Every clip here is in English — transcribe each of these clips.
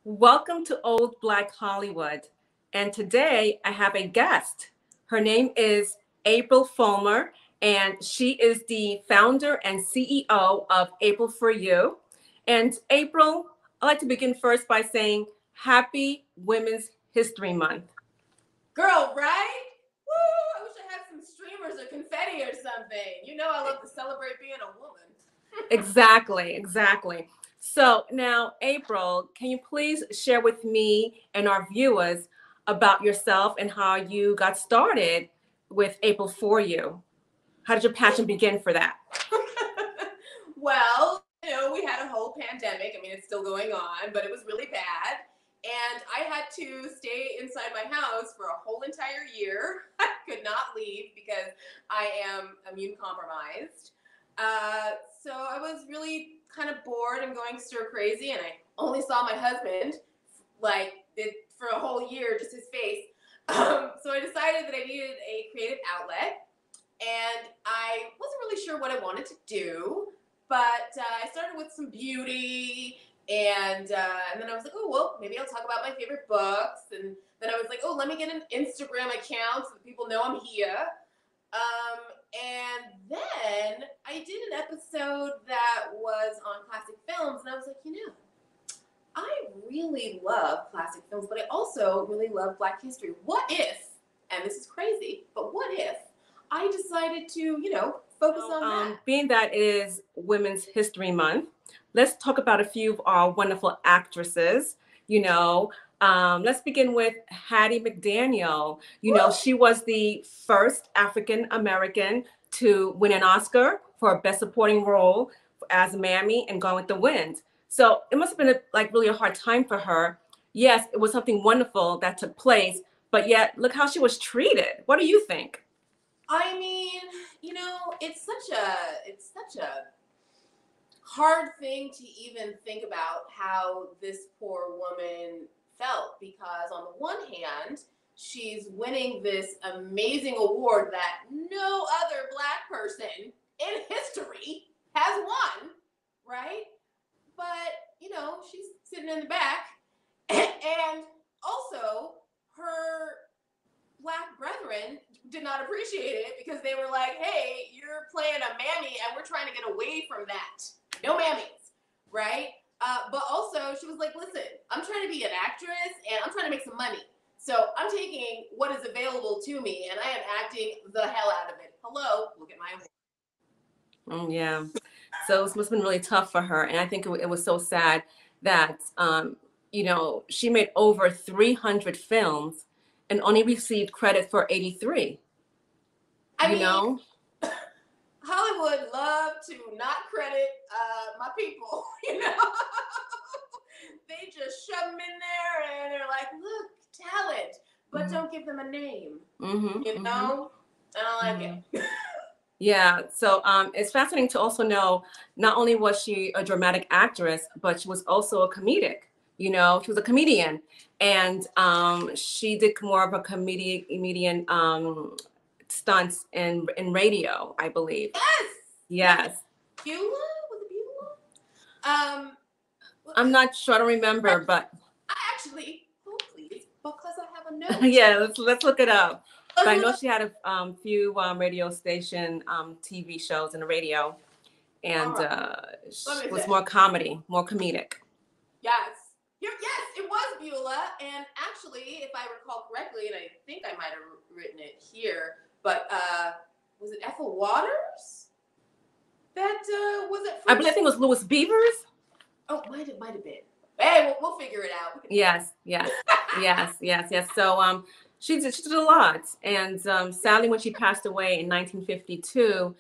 Welcome to Old Black Hollywood. And today I have a guest. Her name is April Fulmer, and she is the founder and CEO of April4U. And April, I'd like to begin first by saying Happy Women's History Month. Girl, right? Woo! I wish I had some streamers or confetti or something. You know I love to celebrate being a woman. Exactly. So now, April, can you please share with me and our viewers about yourself and how you got started with April4U? How did your passion begin for that? Well, we had a whole pandemic. I mean, it's still going on, but it was really bad. And I had to stay inside my house for a whole entire year. I could not leave because I am immune compromised. So I was really kind of bored and going stir crazy, and I only saw my husband for a whole year, just his face. So I decided that I needed a creative outlet, and I wasn't really sure what I wanted to do, but I started with some beauty, and then I was like, oh, well, maybe I'll talk about my favorite books, and then I was like, oh, let me get an Instagram account so that people know I'm here. And then I did an episode that was on classic films, and I was like, I really love classic films, but I also really love Black history. What if, and this is crazy, but what if I decided to, focus on that? Being that it is Women's History Month, let's talk about a few of our wonderful actresses. Let's begin with Hattie McDaniel. She was the first African American to win an Oscar for Best Supporting Role as Mammy in Gone with the Wind. So it must have been really a hard time for her. Yes, it was something wonderful that took place, but yet look how she was treated. What do you think? I mean, it's such a hard thing to even think about how this poor woman felt, because on the one hand, she's winning this amazing award that no other Black person in history has won, right? But, she's sitting in the back, and also her Black brethren did not appreciate it because they were like, hey, you're playing a mammy and we're trying to get away from that. No mammies, right? But also she was like, listen, I'm trying to be an actress and I'm trying to make some money. So I'm taking what is available to me and I am acting the hell out of it. Hello, look at my award. Yeah. So it must have been really tough for her. And I think it was so sad that, she made over 300 films and only received credit for 83. I mean, Hollywood love to not credit my people, They just shove them in there and they're like, look, talent, but don't give them a name, I don't like it. Yeah, so it's fascinating to also know not only was she a dramatic actress, but she was also a comedic. She was a comedian, and she did more of a comedian stunts in radio, I believe. Yes. Beulah? Was it Beulah? I'm not sure. I don't remember, but actually, please, because I have a note. Yeah, let's look it up. But I know she had a few radio station TV shows in the radio, and it was more comedy, more comedic. Yes. Yes, it was Beulah. And actually, if I recall correctly, and I think I might have written it here, but was it Ethel Waters? That was it? I think it was Louis Beavers. Oh, might have been. Hey, we'll figure it out. Yes. So she did a lot, and sadly, when she passed away in 1952,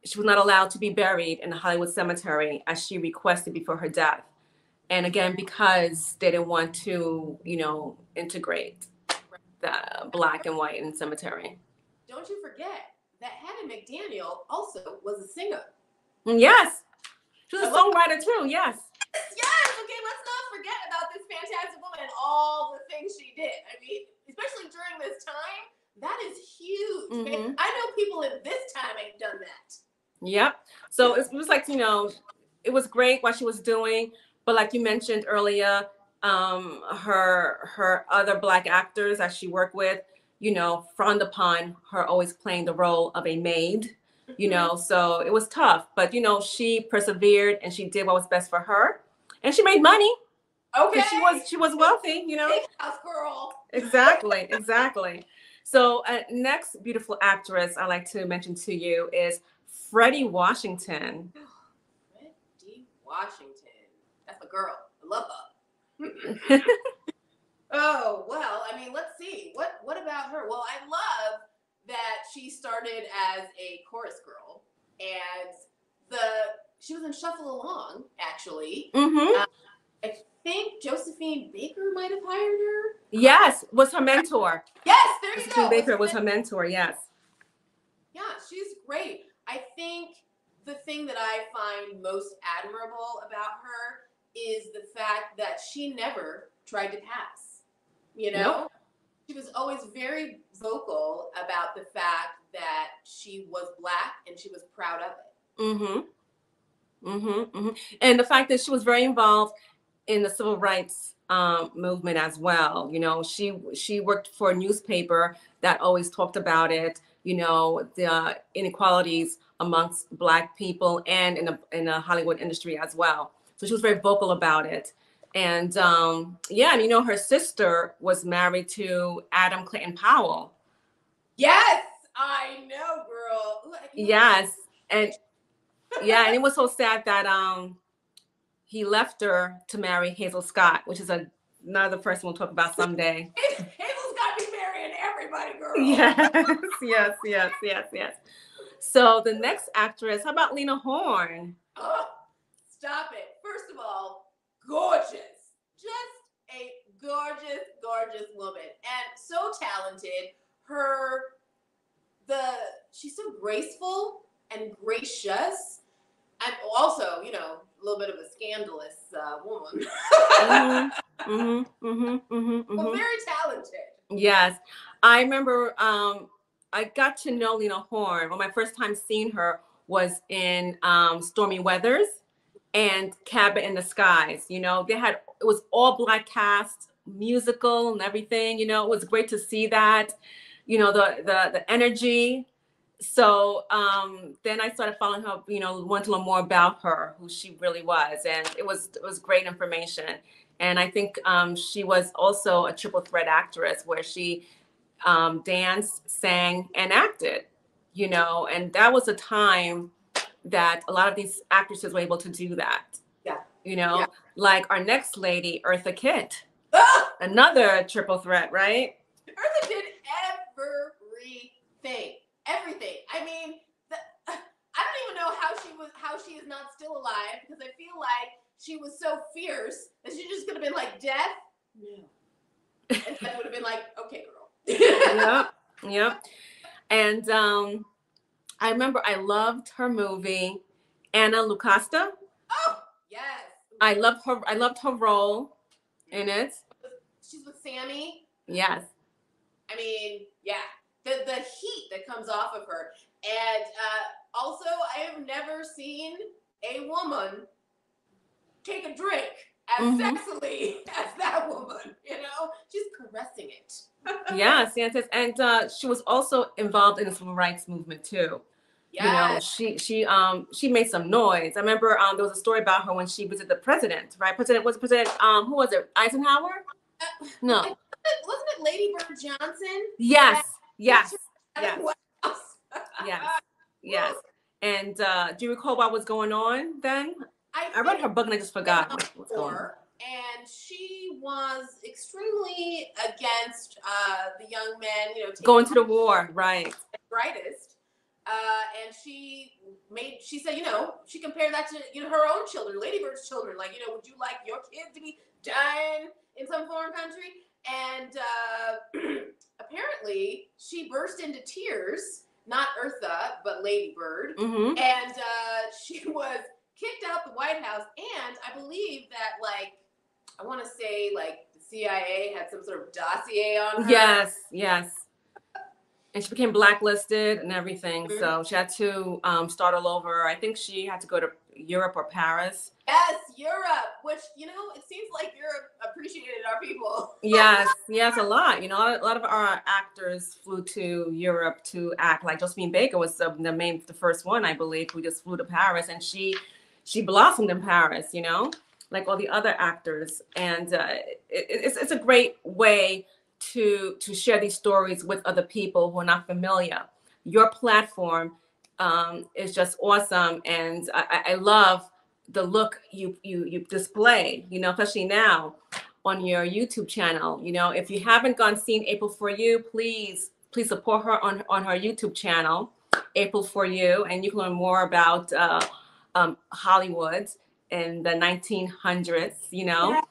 she was not allowed to be buried in the Hollywood Cemetery as she requested before her death. And again, because they didn't want to, integrate the Black and white in the cemetery. Don't you forget that Hattie McDaniel also was a singer. Yes. She was a songwriter too, yes. Yes, okay, let's not forget about this fantastic woman and all the things she did. I mean, especially during this time, that is huge. I know people in this time ain't done that. Yep. So it was it was great what she was doing, But like you mentioned earlier, her other Black actors that she worked with, frowned upon her always playing the role of a maid. So it was tough. But she persevered and she did what was best for her, and she made money. Okay. She was wealthy. Big house girl. Exactly, exactly. So next beautiful actress I like to mention to you is Freddie Washington. Freddie Washington. That's a girl. I love her. Oh, well, I mean, let's see. What about her? Well, I love that she started as a chorus girl, and she was in Shuffle Along, actually. Mm-hmm. I think Josephine Baker might have hired her. Yes, was her mentor. Yes, there you Josephine go. Baker was her mentor, yes. Yeah, she's great. I think the thing that I find most admirable about her is the fact that she never tried to pass. Nope. She was always very vocal about the fact that she was Black and she was proud of it. Mm-hmm. Mm-hmm. Mm-hmm. And the fact that she was very involved in the civil rights movement as well. She worked for a newspaper that always talked about it. The inequalities amongst Black people and in the Hollywood industry as well. So she was very vocal about it. And and her sister was married to Adam Clayton Powell. Yes, I know, girl. Ooh, yes, and and it was so sad that he left her to marry Hazel Scott, which is another person we'll talk about someday. Hazel's got to be marrying everybody, girl. Yes. So the next actress, how about Lena Horne? Oh, stop it. First of all, gorgeous. Just a gorgeous, gorgeous woman. And so talented. She's so graceful and gracious. And also, a little bit of a scandalous woman. But very talented. Yes. I remember I got to know Lena Horne. Well, my first time seeing her was in Stormy Weathers and Cabin in the Skies. It was all Black cast, musical and everything. It was great to see that, the energy. So then I started following her, wanted to learn more about her, who she really was. And it was great information. And I think she was also a triple threat actress where she danced, sang, and acted, and that was a time that a lot of these actresses were able to do that. Yeah. Like our next lady, Eartha Kitt. Another triple threat, right? Eartha did everything. I mean, I don't even know how she is not still alive, because I feel like she was so fierce that she just could have been like, death? No. And Death would have been like, okay, girl. Yep. And I remember I loved her movie, Anna Lucasta. Oh, yes. I loved her role in it. She's with Sammy. Yes. I mean, yeah. The heat that comes off of her. And also, I have never seen a woman take a drink as sexily as that woman. She's caressing it. Yes. And she was also involved in the civil rights movement too. Yes. She made some noise. I remember there was a story about her when she visited the president, right? President, who was it? Eisenhower? No. Wasn't it Lady Bird Johnson? Yes. And do you recall what was going on then? I read her book and I just forgot what's going on. And she was extremely against the young men, going to the war, right? Brightest. And she said, she compared that to, her own children, Lady Bird's children. Like, would you like your kid to be dying in some foreign country? And apparently she burst into tears, not Eartha, but Lady Bird. Mm-hmm. And she was kicked out the White House. And I believe that, I want to say, the CIA had some sort of dossier on her. Yes. And she became blacklisted and everything. So she had to start all over. I think she had to go to Europe or Paris. Yes. Europe, which, you know, it seems like Europe appreciated our people. Yes, yes, a lot. You know, a lot of our actors flew to Europe to act. Like Josephine Baker was the first one, I believe, who just flew to Paris, and she blossomed in Paris. You know, like all the other actors, and it's a great way to share these stories with other people who are not familiar. Your platform is just awesome, and I love the look you display. You know, especially now on your YouTube channel. You know, if you haven't gone seen April4U, please support her on her YouTube channel, April4U, and you can learn more about Hollywood in the 1900s. You know,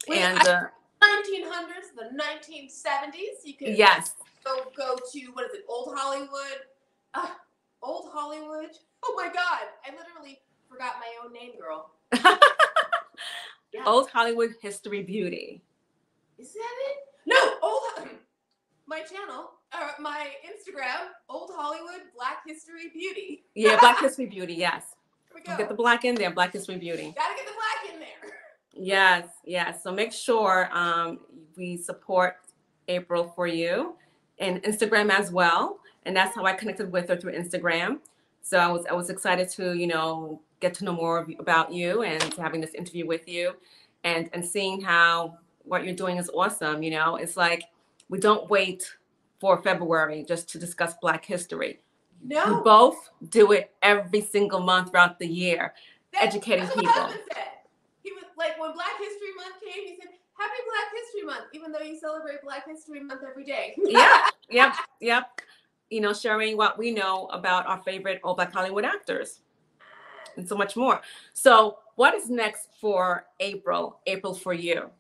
and 1900s, the 1970s. You can yes, go to, what is it, Old Hollywood? Old Hollywood. Oh my God, I literally forgot my own name, girl. Yeah. Old Hollywood History Beauty. Is that it? No, my channel, my Instagram, Old Hollywood Black History Beauty. Yeah, Black History Beauty, yes. Here we go. Get the black in there, Black History Beauty. Gotta get the black in there. Yes, yes. So make sure we support April4U and Instagram as well. And that's how I connected with her through Instagram. So I was excited to, you know, get to know more about you and having this interview with you and seeing how what you're doing is awesome. You know, it's like we don't wait for February just to discuss Black history. No. We both do it every single month throughout the year, educating people. He was like, when Black History Month came, he said, Happy Black History Month, even though you celebrate Black History Month every day. Yep. You know, sharing what we know about our favorite old Black Hollywood actors and so much more. So what is next for April4U?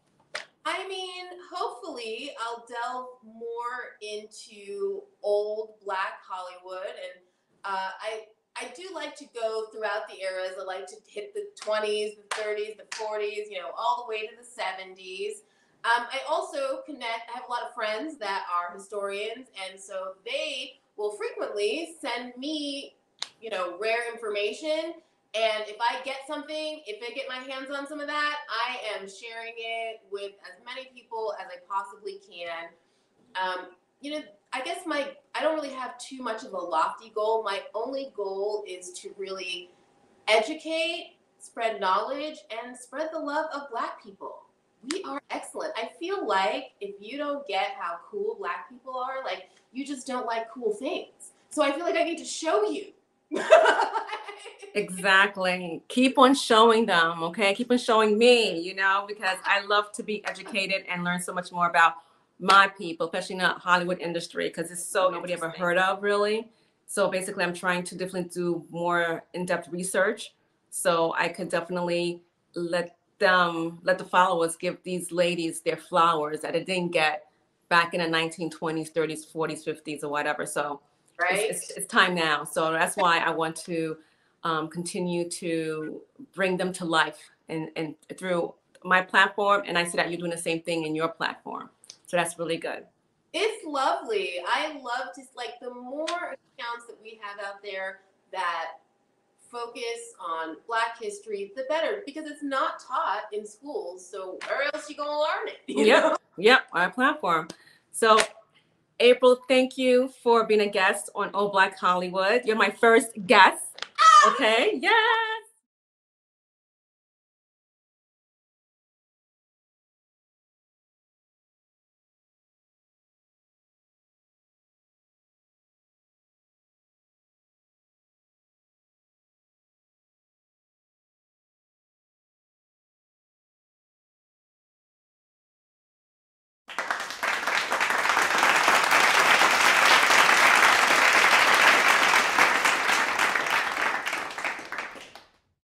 I mean, hopefully I'll delve more into old Black Hollywood. And I do like to go throughout the eras. I like to hit the 20s, the 30s, the 40s, you know, all the way to the 70s. I also I have a lot of friends that are historians, and so they will frequently send me, you know, rare information. And if I get something, if I get my hands on some of that, I am sharing it with as many people as I possibly can. You know, I guess I don't really have too much of a lofty goal. My only goal is to really educate, spread knowledge, and spread the love of Black people. We are excellent. I feel like if you don't get how cool Black people are, like, you just don't like cool things. So I feel like I need to show you. Exactly. Keep on showing them, okay? Keep on showing me, you know, because I love to be educated and learn so much more about my people, especially in the Hollywood industry, because it's so nobody ever heard of, really. So basically, I'm trying to definitely do more in-depth research so I could definitely let the followers give these ladies their flowers that it didn't get back in the 1920s, 30s, 40s, 50s, or whatever. So right? It's time now. So that's why I want to continue to bring them to life and through my platform. And I see that you're doing the same thing in your platform. So that's really good. It's lovely. I love to, like, the more accounts that we have out there that focus on Black history, the better, because it's not taught in schools. So where else you gonna learn it? Yep, our platform. So April, thank you for being a guest on Old Black Hollywood. You're my first guest. Okay, yeah.